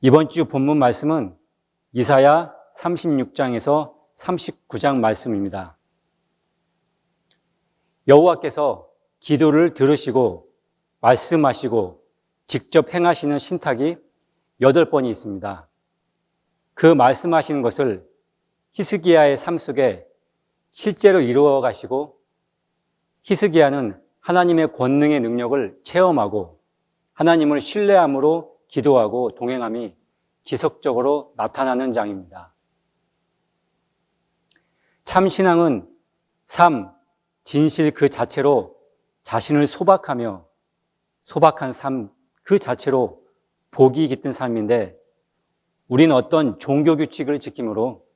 이번 주 본문 말씀은 이사야 36장에서 39장 말씀입니다. 여호와께서 기도를 들으시고 말씀하시고 직접 행하시는 신탁이 8번이 있습니다. 그 말씀하시는 것을 히스기야의 삶 속에 실제로 이루어 가시고 히스기야는 하나님의 권능의 능력을 체험하고 하나님을 신뢰함으로 기도하고 동행함이 지속적으로 나타나는 장입니다. 참 신앙은 삶, 진실 그 자체로 자신을 소박하며 소박한 삶 그 자체로 복이 깃든 삶인데 우리는 어떤 종교 규칙을 지킴으로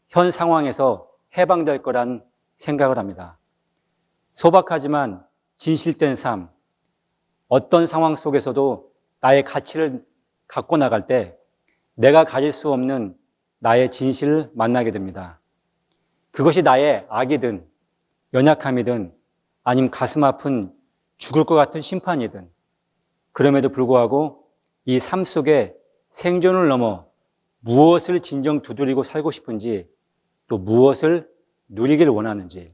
현 상황에서 해방될 거란 생각을 합니다. 소박하지만 진실된 삶, 어떤 상황 속에서도 나의 가치를 갖고 나갈 때 내가 가질 수 없는 나의 진실을 만나게 됩니다. 그것이 나의 악이든 연약함이든 아니면 가슴 아픈 죽을 것 같은 심판이든 그럼에도 불구하고 이 삶 속에 생존을 넘어 무엇을 진정 두드리고 살고 싶은지 또 무엇을 누리길 원하는지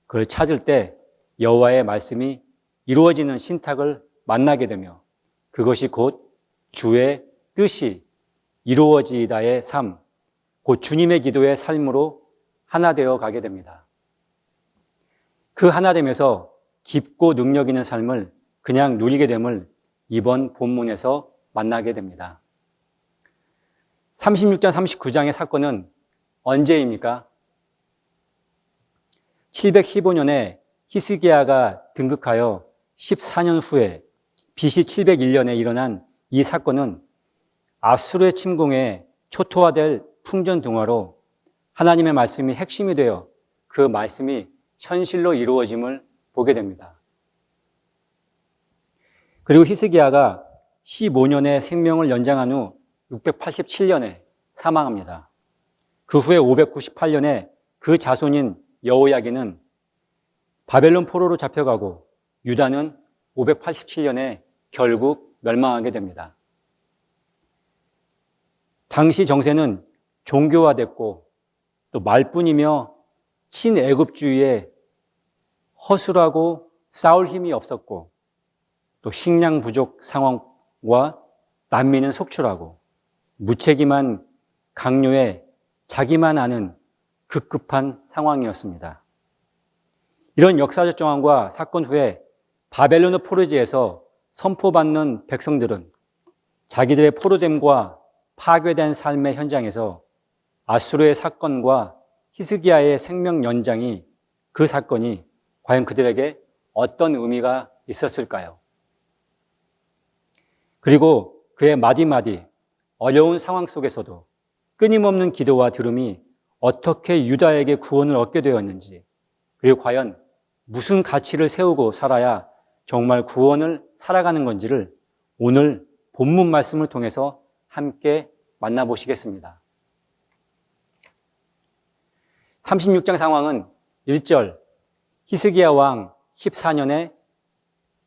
그걸 찾을 때 여호와의 말씀이 이루어지는 신탁을 만나게 되며 그것이 곧 주의 뜻이 이루어지다의 삶, 곧 주님의 기도의 삶으로 하나 되어 가게 됩니다. 그 하나됨에서 깊고 능력 있는 삶을 그냥 누리게 됨을 이번 본문에서 만나게 됩니다. 36장, 39장의 사건은 언제입니까? 715년에 히스기야가 등극하여 14년 후에 BC 701년에 일어난 이 사건은 아수르의 침공에 초토화될 풍전등화로 하나님의 말씀이 핵심이 되어 그 말씀이 현실로 이루어짐을 보게 됩니다. 그리고 히스기야가 15년의 생명을 연장한 후 687년에 사망합니다. 그 후에 598년에 그 자손인 여호야긴은 바벨론 포로로 잡혀가고 유다는 587년에 결국 멸망하게 됩니다. 당시 정세는 종교화됐고 또 말뿐이며 친애굽주의에 허술하고 싸울 힘이 없었고 또 식량 부족 상황과 난민은 속출하고 무책임한 강요에 자기만 아는 급급한 상황이었습니다. 이런 역사적 정황과 사건 후에 바벨론 포로지에서 선포받는 백성들은 자기들의 포로됨과 파괴된 삶의 현장에서 아수르의 사건과 히스기야의 생명 연장이 그 사건이 과연 그들에게 어떤 의미가 있었을까요? 그리고 그의 마디마디 어려운 상황 속에서도 끊임없는 기도와 들음이 어떻게 유다에게 구원을 얻게 되었는지 그리고 과연 무슨 가치를 세우고 살아야 정말 구원을 살아가는 건지를 오늘 본문 말씀을 통해서 함께 만나보시겠습니다. 36장 상황은 1절 히스기야 왕 14년에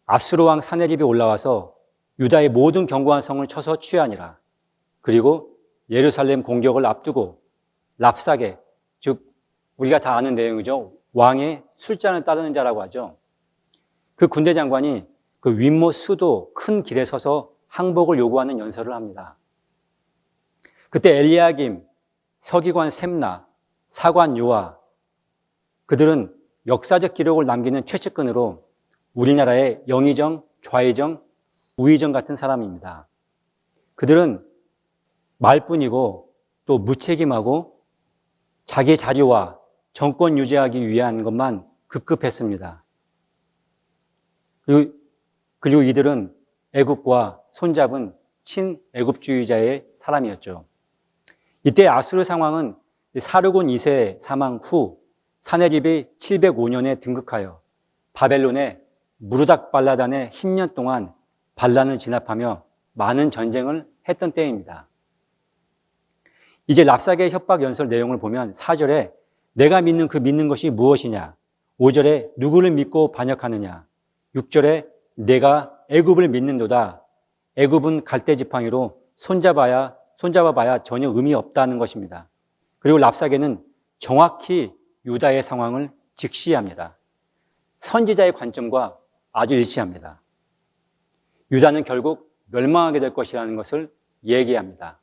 아수르 왕 사네립이 올라와서 유다의 모든 견고한 성을 쳐서 취하니라. 그리고 예루살렘 공격을 앞두고 랍사게, 즉 우리가 다 아는 내용이죠. 왕의 술잔을 따르는 자라고 하죠. 그 군대 장관이 그 윗못 수도 큰 길에 서서 항복을 요구하는 연설을 합니다. 그때 엘리야김, 서기관 셈나, 사관 요아 그들은 역사적 기록을 남기는 최측근으로 우리나라의 영의정, 좌의정, 우의정 같은 사람입니다. 그들은 말뿐이고 또 무책임하고 자기 자리와 정권 유지하기 위한 것만 급급했습니다. 그리고 이들은 애국과 손잡은 친애국주의자의 사람이었죠. 이때 아수르 상황은 사르곤 2세 사망 후 사네립이 705년에 등극하여 바벨론의 무르닥 발라단에 10년 동안 반란을 진압하며 많은 전쟁을 했던 때입니다. 이제 랍사게의 협박 연설 내용을 보면 4절에 내가 믿는 그 믿는 것이 무엇이냐 5절에 누구를 믿고 반역하느냐 6절에 내가 애굽을 믿는도다 애굽은 갈대 지팡이로 손잡아봐야 전혀 의미 없다는 것입니다. 그리고 랍사게는 정확히 유다의 상황을 직시합니다. 선지자의 관점과 아주 일치합니다. 유다는 결국 멸망하게 될 것이라는 것을 얘기합니다.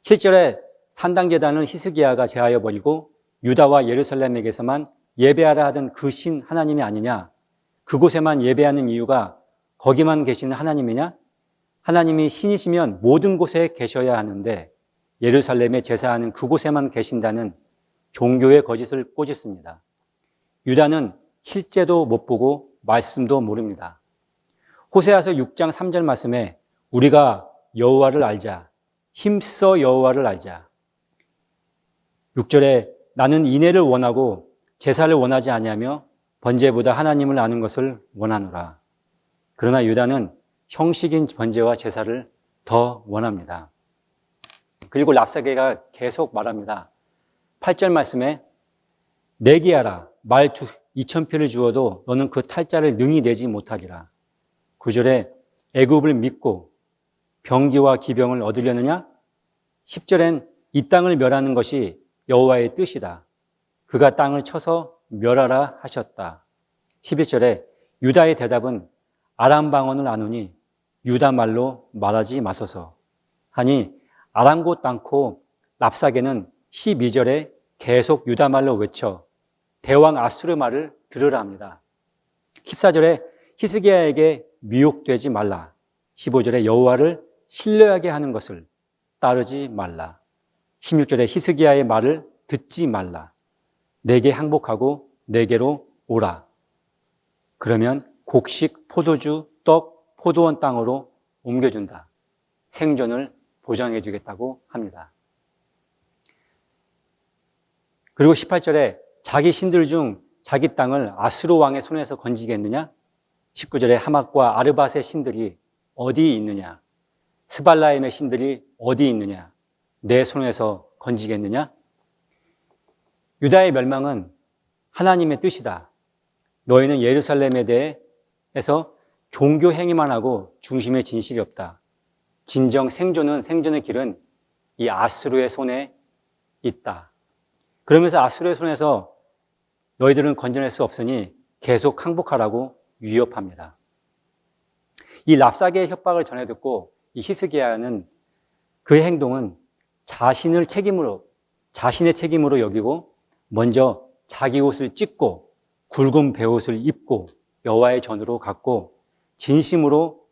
7절에 산당제단을 히스기야가 제하여 버리고 유다와 예루살렘에게서만 예배하라 하던 그 신 하나님이 아니냐? 그곳에만 예배하는 이유가 거기만 계시는 하나님이냐? 하나님이 신이시면 모든 곳에 계셔야 하는데 예루살렘에 제사하는 그곳에만 계신다는 종교의 거짓을 꼬집습니다. 유다는 실제도 못 보고 말씀도 모릅니다. 호세아서 6장 3절 말씀에 우리가 여호와를 알자, 힘써 여호와를 알자. 6절에 나는 인애를 원하고 제사를 원하지 아니하며 번제보다 하나님을 아는 것을 원하노라. 그러나 유다는 형식인 번제와 제사를 더 원합니다. 그리고 랍사게가 계속 말합니다. 8절 말씀에 내게 하라. 말 2,000표를 주어도 너는 그 탈자를 능히 내지 못하리라. 9절에 애굽을 믿고 병기와 기병을 얻으려느냐? 10절엔 이 땅을 멸하는 것이 여호와의 뜻이다. 그가 땅을 쳐서 멸하라 하셨다. 11절에 유다의 대답은 아람 방언을 아노니 유다 말로 말하지 마소서 하니 아랑곳 않고 랍사게는 12절에 계속 유다 말로 외쳐 대왕 아수르 말을 들으라 합니다. 14절에 히스기야에게 미혹되지 말라. 15절에 여호와를 신뢰하게 하는 것을 따르지 말라. 16절에 히스기야의 말을 듣지 말라. 내게 항복하고 내게로 오라. 그러면 곡식, 포도주, 떡, 포도원 땅으로 옮겨준다. 생존을 보장해 주겠다고 합니다. 그리고 18절에 자기 신들 중 자기 땅을 아수르 왕의 손에서 건지겠느냐? 19절에 하맛과 아르밧의 신들이 어디 있느냐? 스발라임의 신들이 어디 있느냐? 내 손에서 건지겠느냐? 유다의 멸망은 하나님의 뜻이다. 너희는 예루살렘에 대해서 종교 행위만 하고 중심에 진실이 없다. 진정 생존의 길은 이 아수르의 손에 있다. 그러면서 아수르의 손에서 너희들은 건져낼 수 없으니 계속 항복하라고 위협합니다. 이 랍사게의 협박을 전해 듣고 이 히스기야는 그의 행동은 자신의 책임으로 여기고 먼저 자기 옷을 찢고 굵은 베옷을 입고 여호와의 전으로 갔고 진심으로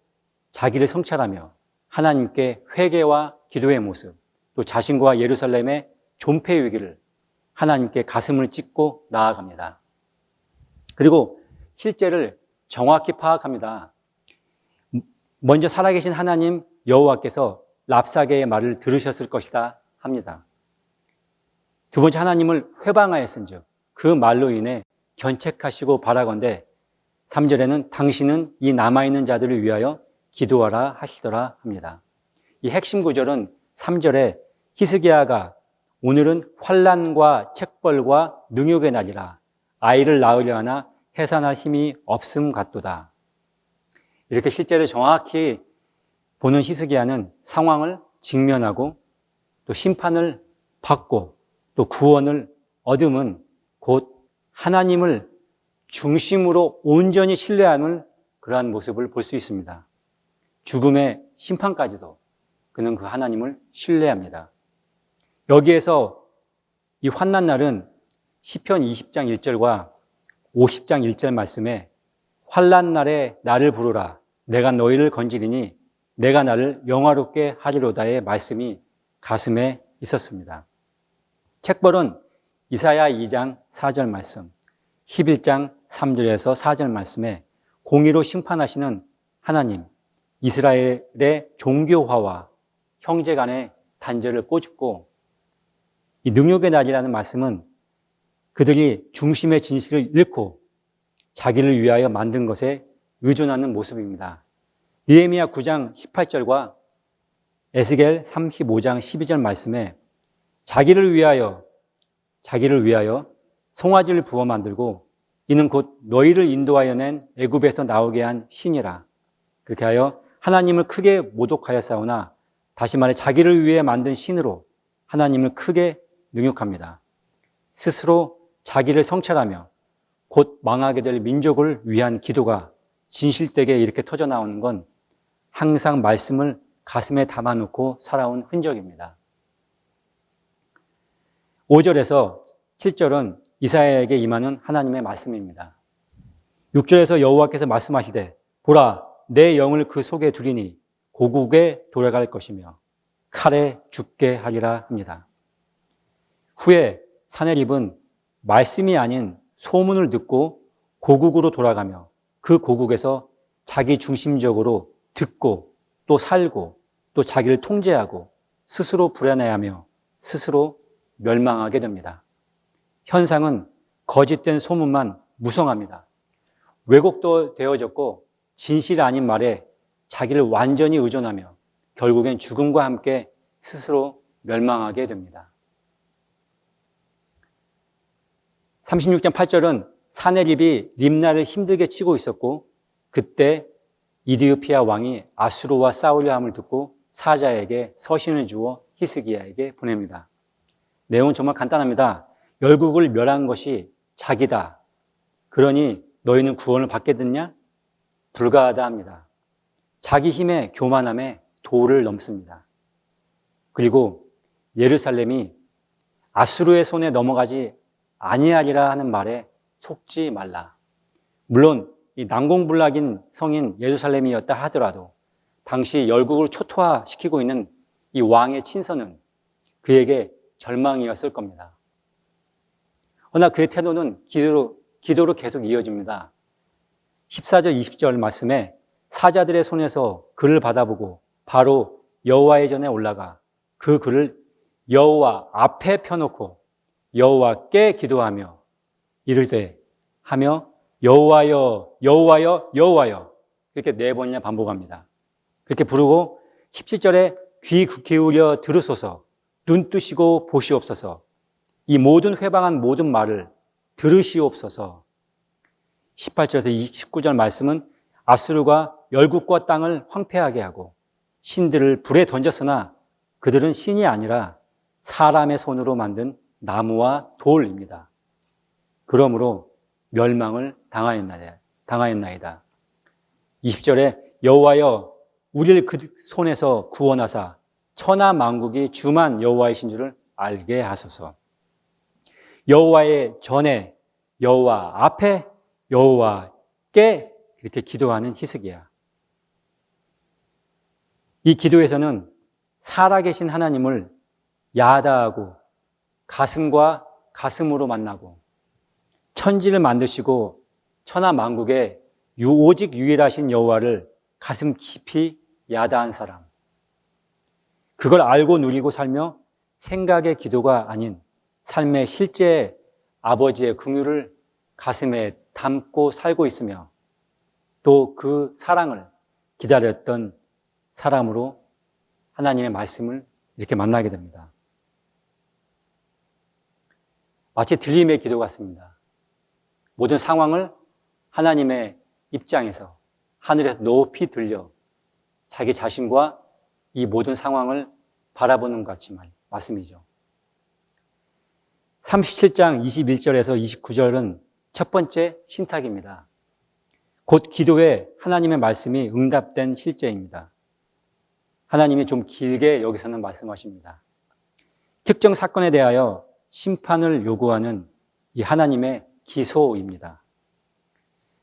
자기를 성찰하며 하나님께 회개와 기도의 모습, 또 자신과 예루살렘의 존폐 위기를 하나님께 가슴을 찢고 나아갑니다. 그리고 실제를 정확히 파악합니다. 먼저 살아계신 하나님 여호와께서 랍사게의 말을 들으셨을 것이다 합니다. 두 번째, 하나님을 회방하였은즉 그 말로 인해 견책하시고 바라건대 3절에는 당신은 이 남아있는 자들을 위하여 기도하라 하시더라 합니다. 이 핵심 구절은 3절에 히스기야가 오늘은 환난과 책벌과 능욕의 날이라 아이를 낳으려 하나 해산할 힘이 없음 같도다. 이렇게 실제를 정확히 보는 히스기야는 상황을 직면하고 또 심판을 받고 또 구원을 얻음은 곧 하나님을 중심으로 온전히 신뢰하는 그러한 모습을 볼 수 있습니다. 죽음의 심판까지도 그는 그 하나님을 신뢰합니다. 여기에서 이 환난 날은 시편 20장 1절과 50장 1절 말씀에 환난 날에 나를 부르라 내가 너희를 건지리니 내가 나를 영화롭게 하리로다의 말씀이 가슴에 있었습니다. 책벌은 이사야 2장 4절 말씀, 11장 3절에서 4절 말씀에 공의로 심판하시는 하나님, 이스라엘의 종교화와 형제 간의 단절을 꼬집고 이 능욕의 날이라는 말씀은 그들이 중심의 진실을 잃고 자기를 위하여 만든 것에 의존하는 모습입니다. 느헤미야 9장 18절과 에스겔 35장 12절 말씀에 자기를 위하여 송아지를 부어 만들고 이는 곧 너희를 인도하여 낸 애굽에서 나오게 한 신이라. 그렇게 하여 하나님을 크게 모독하였사오나 다시 말해 자기를 위해 만든 신으로 하나님을 크게 능욕합니다. 스스로 자기를 성찰하며 곧 망하게 될 민족을 위한 기도가 진실되게 이렇게 터져나오는 건 항상 말씀을 가슴에 담아놓고 살아온 흔적입니다. 5절에서 7절은 이사야에게 임하는 하나님의 말씀입니다. 6절에서 여호와께서 말씀하시되 보라 내 영을 그 속에 두리니 고국에 돌아갈 것이며 칼에 죽게 하리라 합니다. 후에 사내립은 말씀이 아닌 소문을 듣고 고국으로 돌아가며 그 고국에서 자기 중심적으로 듣고 또 살고 또 자기를 통제하고 스스로 불안해하며 스스로 멸망하게 됩니다. 현상은 거짓된 소문만 무성합니다. 왜곡도 되어졌고 진실 아닌 말에 자기를 완전히 의존하며 결국엔 죽음과 함께 스스로 멸망하게 됩니다. 36장 8절은 사내립이 림나를 힘들게 치고 있었고 그때 이디오피아 왕이 아수르와 싸우려 함을 듣고 사자에게 서신을 주어 히스기야에게 보냅니다. 내용은 정말 간단합니다. 열국을 멸한 것이 자기다. 그러니 너희는 구원을 받겠느냐? 불가하다 합니다. 자기 힘의 교만함에 도를 넘습니다. 그리고 예루살렘이 아수르의 손에 넘어가지 아니하리라 하는 말에 속지 말라. 물론 이 난공불락인 성인 예루살렘이었다 하더라도 당시 열국을 초토화시키고 있는 이 왕의 친서는 그에게 절망이었을 겁니다. 그러나 그의 태도는 기도로 계속 이어집니다. 14절 20절 말씀에 사자들의 손에서 글을 받아보고 바로 여호와의 전에 올라가 그 글을 여호와 앞에 펴놓고 여호와께 기도하며 이르되 하며 여호와여 여호와여 여호와여 이렇게 4번이나 반복합니다. 그렇게 부르고 17절에 귀 기울여 들으소서 눈 뜨시고 보시옵소서 이 모든 회방한 모든 말을 들으시옵소서. 18절에서 29절 말씀은 아수르가 열국과 땅을 황폐하게 하고 신들을 불에 던졌으나 그들은 신이 아니라 사람의 손으로 만든 나무와 돌입니다. 그러므로 멸망을 당하였나이다. 20절에 여호와여 우리를 그 손에서 구원하사 천하 만국이 주만 여호와이신 줄을 알게 하소서. 여호와의 전에 여호와 앞에 여호와께 이렇게 기도하는 히스기야. 이 기도에서는 살아계신 하나님을 야다하고 가슴과 가슴으로 만나고 천지를 만드시고 천하 만국에 오직 유일하신 여호와를 가슴 깊이 야다한 사람. 그걸 알고 누리고 살며 생각의 기도가 아닌 삶의 실제 아버지의 긍휼을 가슴에 담고 살고 있으며 또 그 사랑을 기다렸던 사람으로 하나님의 말씀을 이렇게 만나게 됩니다. 마치 들림의 기도 같습니다. 모든 상황을 하나님의 입장에서 하늘에서 높이 들려 자기 자신과 이 모든 상황을 바라보는 것 같지만 말씀이죠. 37장 21절에서 29절은 첫 번째 신탁입니다. 곧 기도에 하나님의 말씀이 응답된 실제입니다. 하나님이 좀 길게 여기서는 말씀하십니다. 특정 사건에 대하여 심판을 요구하는 이 하나님의 기소입니다.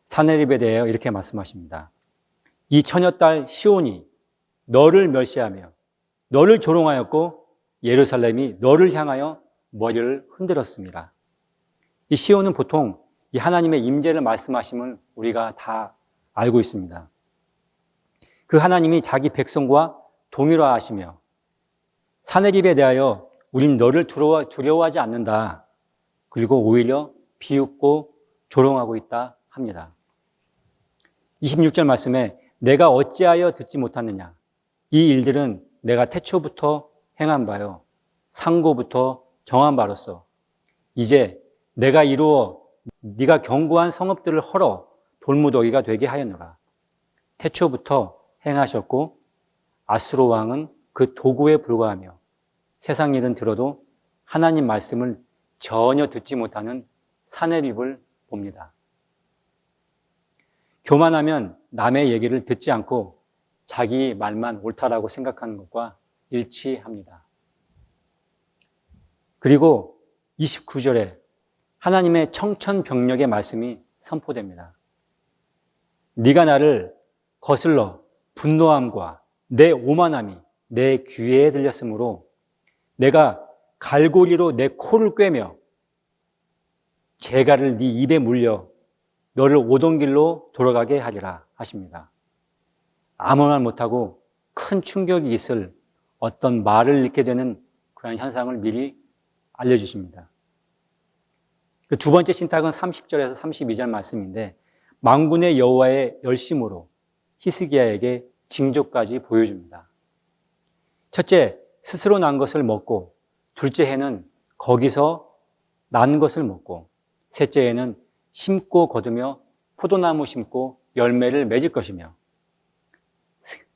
사내립에 대하여 이렇게 말씀하십니다. 이 처녀딸 시온이 너를 멸시하며 너를 조롱하였고 예루살렘이 너를 향하여 머리를 흔들었습니다. 이 시온은 보통 이 하나님의 임재를 말씀하심을 우리가 다 알고 있습니다. 그 하나님이 자기 백성과 동일화하시며 사내립에 대하여 우린 너를 두려워하지 않는다. 그리고 오히려 비웃고 조롱하고 있다 합니다. 26절 말씀에 내가 어찌하여 듣지 못하느냐. 이 일들은 내가 태초부터 행한 바요. 상고부터 정한 바로서 이제 내가 이루어 네가 견고한 성읍들을 헐어 돌무더기가 되게 하였노라. 태초부터 행하셨고 아수르 왕은 그 도구에 불과하며 세상 일은 들어도 하나님 말씀을 전혀 듣지 못하는 사내립을 봅니다. 교만하면 남의 얘기를 듣지 않고 자기 말만 옳다라고 생각하는 것과 일치합니다. 그리고 29절에 하나님의 청천벽력의 말씀이 선포됩니다. 네가 나를 거슬러 분노함과 내 오만함이 내 귀에 들렸으므로 내가 갈고리로 내 코를 꿰며 재갈을 네 입에 물려 너를 오던 길로 돌아가게 하리라 하십니다. 아무 말 못하고 큰 충격이 있을 어떤 말을 잃게 되는 그런 현상을 미리 알려주십니다. 그 두 번째 신탁은 30절에서 32절 말씀인데 만군의 여호와의 열심으로 히스기야에게 징조까지 보여줍니다. 첫째, 스스로 난 것을 먹고, 둘째 해는 거기서 난 것을 먹고, 셋째 해는 심고 거두며 포도나무 심고 열매를 맺을 것이며,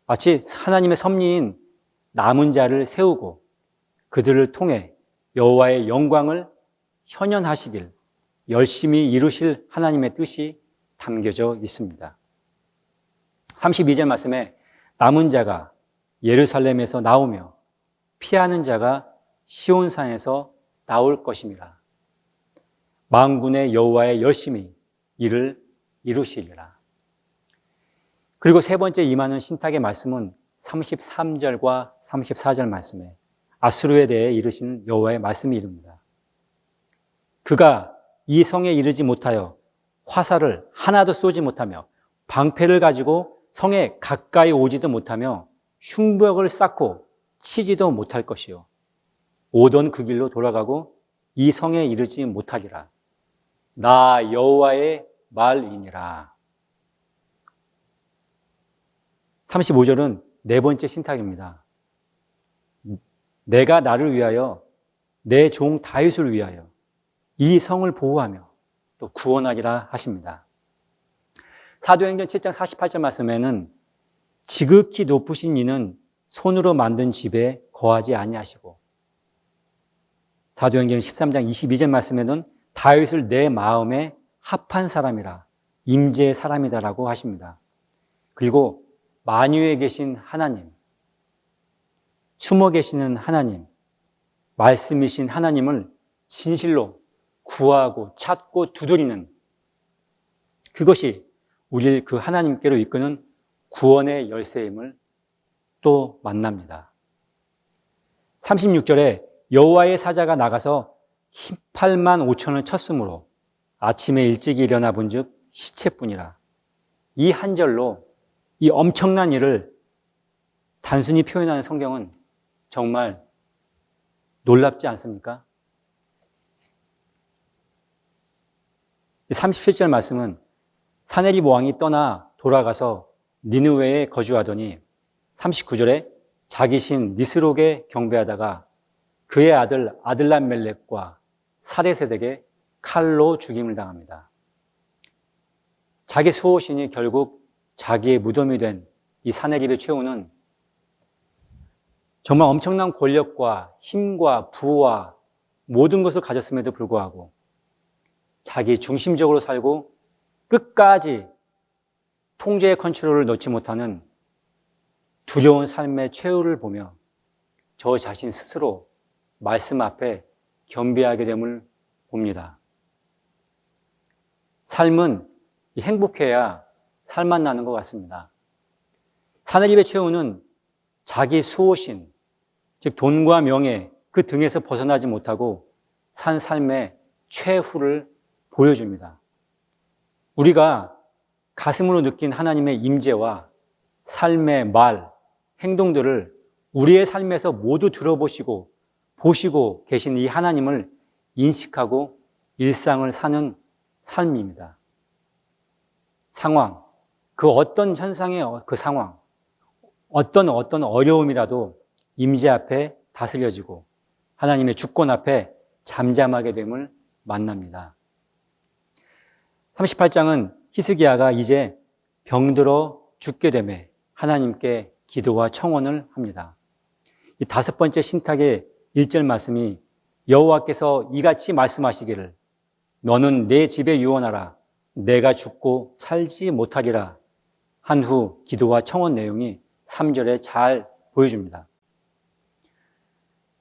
마치 하나님의 섭리인 남은 자를 세우고 그들을 통해 여호와의 영광을 현현하시길 열심히 이루실 하나님의 뜻이 담겨져 있습니다. 32절 말씀에 남은 자가 예루살렘에서 나오며 피하는 자가 시온산에서 나올 것임이라. 만군의 여호와의 열심히 이를 이루시리라. 그리고 세 번째 임하는 신탁의 말씀은 33절과 34절 말씀에 아수르에 대해 이르시는 여호와의 말씀이 이릅니다. 그가 이 성에 이르지 못하여 화살을 하나도 쏘지 못하며 방패를 가지고 성에 가까이 오지도 못하며 흉벽을 쌓고 치지도 못할 것이요 오던 그 길로 돌아가고 이 성에 이르지 못하리라. 나 여호와의 말이니라. 35절은 네 번째 신탁입니다. 내가 나를 위하여 내 종 다윗을 위하여 이 성을 보호하며 또 구원하리라 하십니다. 사도행전 7장 48절 말씀에는 지극히 높으신 이는 손으로 만든 집에 거하지 아니하시고, 사도행전 13장 22절 말씀에는 다윗을 내 마음에 합한 사람이라, 임재의 사람이다라고 하십니다. 그리고 만유에 계신 하나님, 숨어 계시는 하나님, 말씀이신 하나님을 진실로 구하고 찾고 두드리는 그것이 우리를 그 하나님께로 이끄는 구원의 열쇠임을 또 만납니다. 36절에 여호와의 사자가 나가서 18만 5천을 쳤으므로 아침에 일찍 일어나 본즉 시체뿐이라. 이 한 절로 이 엄청난 일을 단순히 표현하는 성경은 정말 놀랍지 않습니까? 37절 말씀은 사네립 왕이 떠나 돌아가서 니느웨에 거주하더니 39절에 자기 신 니스록에 경배하다가 그의 아들 아들람멜렉과 사레세덱에 칼로 죽임을 당합니다. 자기 수호신이 결국 자기의 무덤이 된 이 사네립의 최후는 정말 엄청난 권력과 힘과 부와 모든 것을 가졌음에도 불구하고 자기 중심적으로 살고 끝까지 통제의 컨트롤을 놓지 못하는 두려운 삶의 최후를 보며 저 자신 스스로 말씀 앞에 겸비하게 됨을 봅니다. 삶은 행복해야 살만 나는 것 같습니다. 사네립의 최후는 자기 수호신, 즉 돈과 명예 그 등에서 벗어나지 못하고 산 삶의 최후를 보여줍니다. 우리가 가슴으로 느낀 하나님의 임재와 삶의 말, 행동들을 우리의 삶에서 모두 들어보시고 보시고 계신 이 하나님을 인식하고 일상을 사는 삶입니다. 상황, 그 어떤 현상의 그 상황, 어떤 어려움이라도 임재 앞에 다스려지고 하나님의 주권 앞에 잠잠하게 됨을 만납니다. 38장은 히스기야가 이제 병들어 죽게 되매 하나님께 기도와 청원을 합니다. 이 다섯 번째 신탁의 1절 말씀이 여호와께서 이같이 말씀하시기를 너는 내 집에 유언하라 내가 죽고 살지 못하리라 한 후 기도와 청원 내용이 3절에 잘 보여줍니다.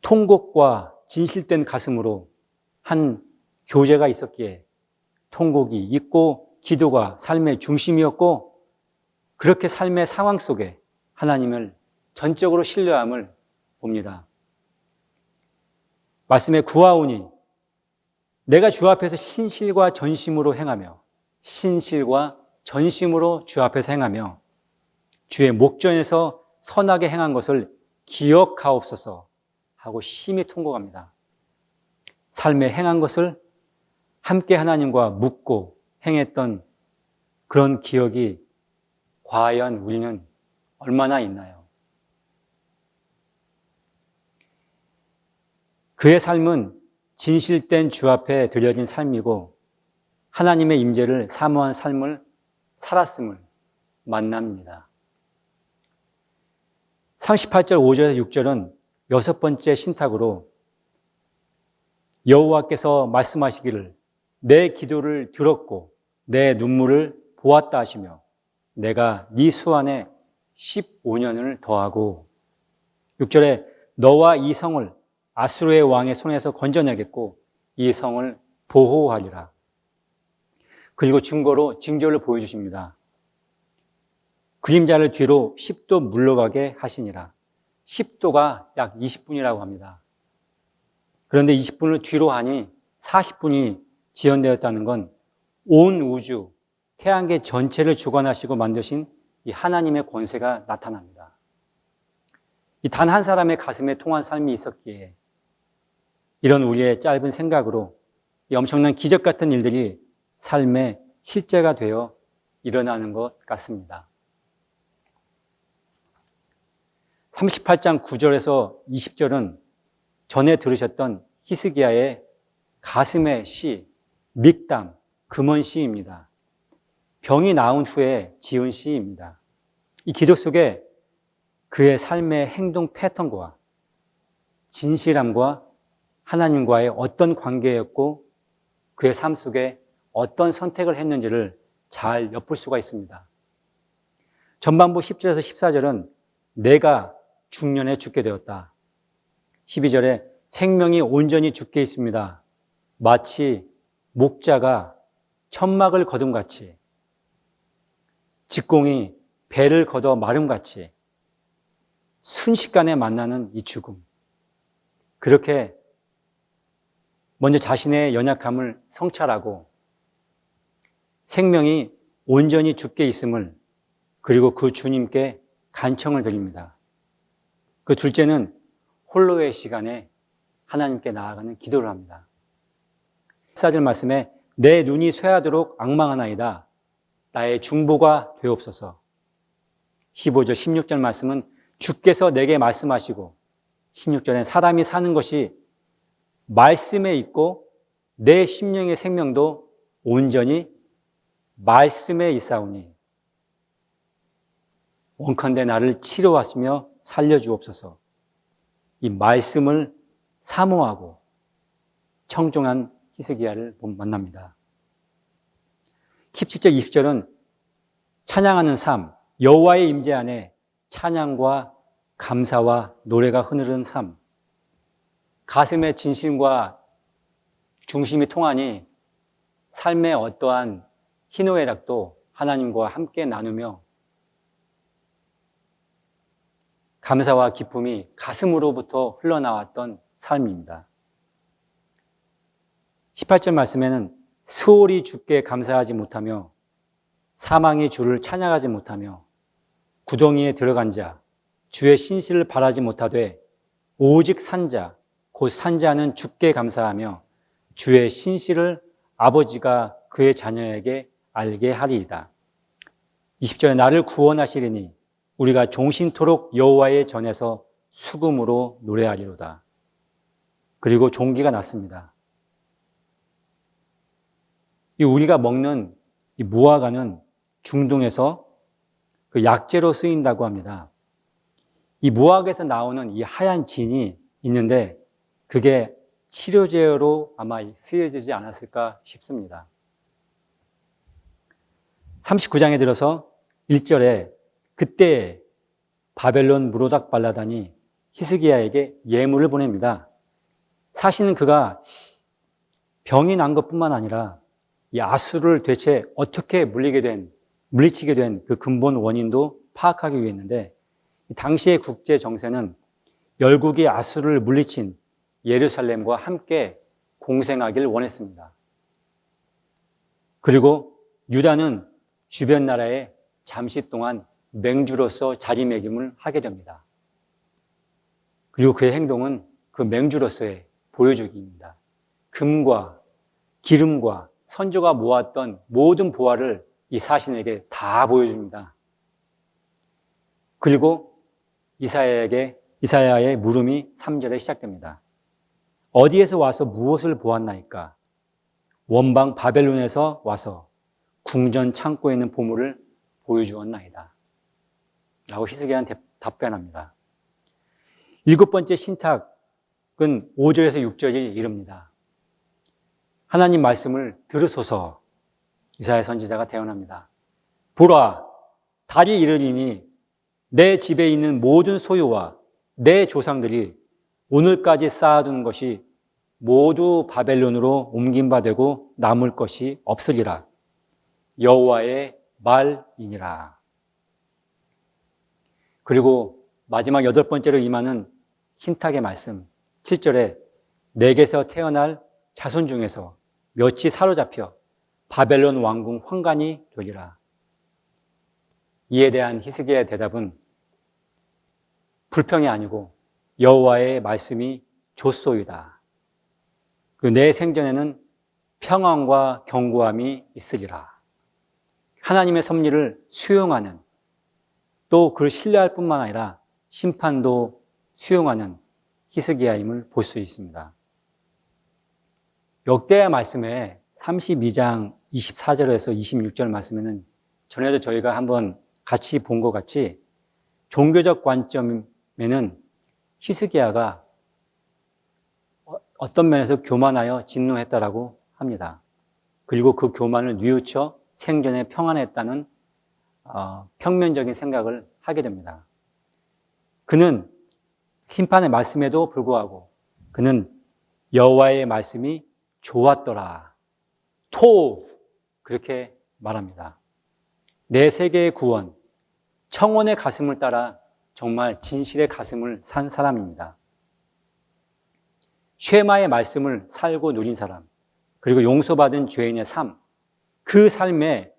통곡과 진실된 가슴으로 한 교제가 있었기에 통곡이 있고 기도가 삶의 중심이었고 그렇게 삶의 상황 속에 하나님을 전적으로 신뢰함을 봅니다. 말씀에 구하오니 내가 주 앞에서 신실과 전심으로 행하며 신실과 전심으로 주 앞에서 행하며 주의 목전에서 선하게 행한 것을 기억하옵소서 하고 심히 통곡합니다. 삶에 행한 것을 함께 하나님과 묻고 행했던 그런 기억이 과연 우리는 얼마나 있나요? 그의 삶은 진실된 주 앞에 드려진 삶이고 하나님의 임재를 사모한 삶을 살았음을 만납니다. 38절 5절에서 6절은 여섯 번째 신탁으로 여호와께서 말씀하시기를 내 기도를 들었고 내 눈물을 보았다 하시며 내가 네 수안에 15년을 더하고 6절에 너와 이 성을 아수르의 왕의 손에서 건져내겠고 이 성을 보호하리라. 그리고 징조를 보여주십니다. 그림자를 뒤로 10도 물러가게 하시니라. 10도가 약 20분이라고 합니다. 그런데 20분을 뒤로 하니 40분이 지연되었다는 건 온 우주, 태양계 전체를 주관하시고 만드신 이 하나님의 권세가 나타납니다. 이 단 한 사람의 가슴에 통한 삶이 있었기에 이런 우리의 짧은 생각으로 이 엄청난 기적 같은 일들이 삶의 실제가 되어 일어나는 것 같습니다. 38장 9절에서 20절은 전에 들으셨던 히스기야의 가슴의 시, 믹담, 금언 시입니다. 병이 나은 후에 지은 시입니다. 이 기도 속에 그의 삶의 행동 패턴과 진실함과 하나님과의 어떤 관계였고 그의 삶 속에 어떤 선택을 했는지를 잘 엿볼 수가 있습니다. 전반부 10절에서 14절은 내가 중년에 죽게 되었다. 12절에 생명이 온전히 죽게 있습니다. 마치 목자가 천막을 거둠같이 직공이 배를 걷어 마름같이 순식간에 만나는 이 죽음. 그렇게 먼저 자신의 연약함을 성찰하고 생명이 온전히 죽게 있음을 그리고 그 주님께 간청을 드립니다. 그 둘째는 홀로의 시간에 하나님께 나아가는 기도를 합니다. 14절 말씀에 내 눈이 쇠하도록 앙망하나이다. 나의 중보가 되옵소서. 15절 16절 말씀은 주께서 내게 말씀하시고 16절에 사람이 사는 것이 말씀에 있고 내 심령의 생명도 온전히 말씀에 있사오니 원컨대 나를 치료하시며 살려주옵소서. 이 말씀을 사모하고 청종한 히스기야를 만납니다. 17절 20절은 찬양하는 삶, 여호와의 임재 안에 찬양과 감사와 노래가 흐르는 삶, 가슴의 진심과 중심이 통하니 삶의 어떠한 희노애락도 하나님과 함께 나누며 감사와 기쁨이 가슴으로부터 흘러나왔던 삶입니다. 18절 말씀에는 스올이 주께 감사하지 못하며 사망이 주를 찬양하지 못하며 구덩이에 들어간 자 주의 신실을 바라지 못하되 오직 산자 곧 산자는 주께 감사하며 주의 신실을 아버지가 그의 자녀에게 알게 하리이다. 20절에 나를 구원하시리니 우리가 종신토록 여호와의 전에서 수금으로 노래하리로다. 그리고 종기가 났습니다. 이 우리가 먹는 이 무화과는 중동에서 그 약재로 쓰인다고 합니다. 이 무화과에서 나오는 이 하얀 진이 있는데 그게 치료제로 아마 쓰여지지 않았을까 싶습니다. 39장에 들어서 1절에 그때 바벨론 무로닥 발라단이 히스기야에게 예물을 보냅니다. 사실은 그가 병이 난 것뿐만 아니라 이 아수르를 대체 어떻게 물리치게 된 그 근본 원인도 파악하기 위했는데 당시의 국제 정세는 열국이 아수르를 물리친 예루살렘과 함께 공생하기를 원했습니다. 그리고 유다는 주변 나라에 잠시 동안 맹주로서 자리매김을 하게 됩니다. 그리고 그의 행동은 그 맹주로서의 보여주기입니다. 금과 기름과 선조가 모았던 모든 보화를 이 사신에게 다 보여줍니다. 그리고 이사야의 물음이 3절에 시작됩니다. 어디에서 와서 무엇을 보았나이까? 원방 바벨론에서 와서 궁전 창고에 있는 보물을 보여주었나이다. 라고 히스기야는 답변합니다. 7번째 신탁은 5절에서 6절이 이릅니다. 하나님 말씀을 들으소서. 이사야 선지자가 대언합니다. 보라, 달이 이르리니 내 집에 있는 모든 소유와 내 조상들이 오늘까지 쌓아둔 것이 모두 바벨론으로 옮긴 바 되고 남을 것이 없으리라. 여호와의 말이니라. 그리고 마지막 8번째로 임하는 신탁의 말씀 7절에 내게서 태어날 자손 중에서 몇이 사로잡혀 바벨론 왕궁 환관이 되리라. 이에 대한 히스기야의 대답은 불평이 아니고 여호와의 말씀이 좋소이다. 내 생전에는 평안과 견고함이 있으리라. 하나님의 섭리를 수용하는, 또 그를 신뢰할 뿐만 아니라 심판도 수용하는 히스기야임을 볼 수 있습니다. 역대하 말씀에 32장 24절에서 26절 말씀에는 전에도 저희가 한번 같이 본 것 같이 종교적 관점에는 히스기야가 어떤 면에서 교만하여 진노했다라고 합니다. 그리고 그 교만을 뉘우쳐 생전에 평안했다는 평면적인 생각을 하게 됩니다. 그는 심판의 말씀에도 불구하고 그는 여호와의 말씀이 좋았더라. 토 그렇게 말합니다. 내 세계의 구원, 청원의 가슴을 따라 정말 진실의 가슴을 산 사람입니다. 쉐마의 말씀을 살고 누린 사람, 그리고 용서받은 죄인의 삶, 그 삶에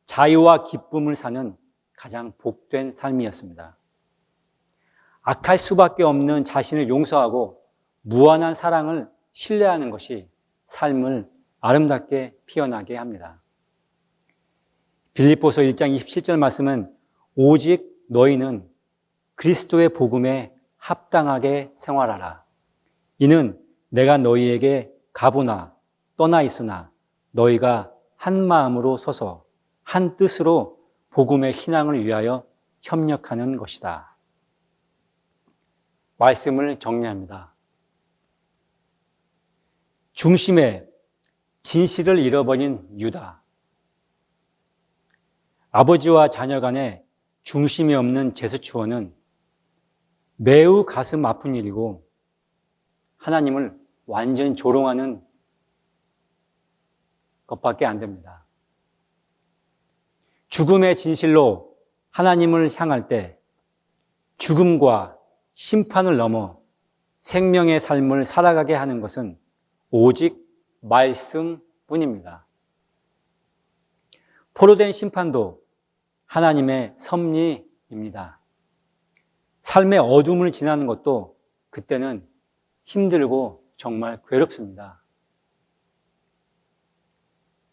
자유와 기쁨을 사는 가장 복된 삶이었습니다. 악할 수밖에 없는 자신을 용서하고 무한한 사랑을 신뢰하는 것이 삶을 아름답게 피어나게 합니다. 빌립보서 1장 27절 말씀은 오직 너희는 그리스도의 복음에 합당하게 생활하라. 이는 내가 너희에게 가보나 떠나 있으나 너희가 한 마음으로 서서 한 뜻으로 복음의 신앙을 위하여 협력하는 것이다. 말씀을 정리합니다. 중심에 진실을 잃어버린 유다. 아버지와 자녀 간의 중심이 없는 제스추어는 매우 가슴 아픈 일이고 하나님을 완전 조롱하는 것밖에 안 됩니다. 죽음의 진실로 하나님을 향할 때 죽음과 심판을 넘어 생명의 삶을 살아가게 하는 것은 오직 말씀뿐입니다. 포로된 심판도 하나님의 섭리입니다. 삶의 어둠을 지나는 것도 그때는 힘들고 정말 괴롭습니다.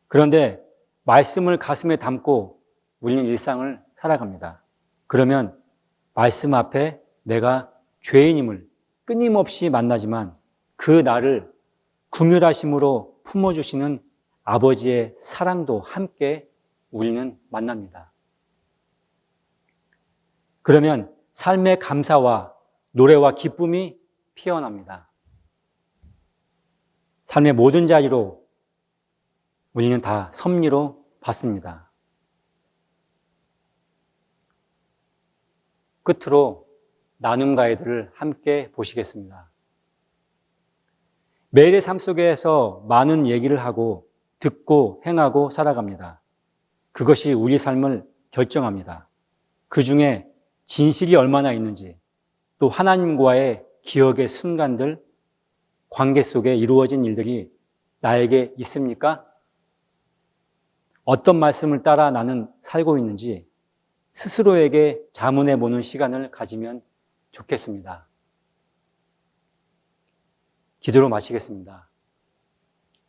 그런데 말씀을 가슴에 담고 우리는 일상을 살아갑니다. 그러면 말씀 앞에 내가 죄인임을 끊임없이 만나지만 그 나를 긍휼하심으로 품어주시는 아버지의 사랑도 함께 우리는 만납니다. 그러면 삶의 감사와 노래와 기쁨이 피어납니다. 삶의 모든 자리로 우리는 다 섭리로 받습니다. 끝으로 나눔 가이드를 함께 보시겠습니다. 매일의 삶 속에서 많은 얘기를 하고 듣고 행하고 살아갑니다. 그것이 우리 삶을 결정합니다. 그 중에 진실이 얼마나 있는지, 또 하나님과의 기억의 순간들, 관계 속에 이루어진 일들이 나에게 있습니까? 어떤 말씀을 따라 나는 살고 있는지 스스로에게 자문해 보는 시간을 가지면 좋겠습니다. 기도로 마치겠습니다.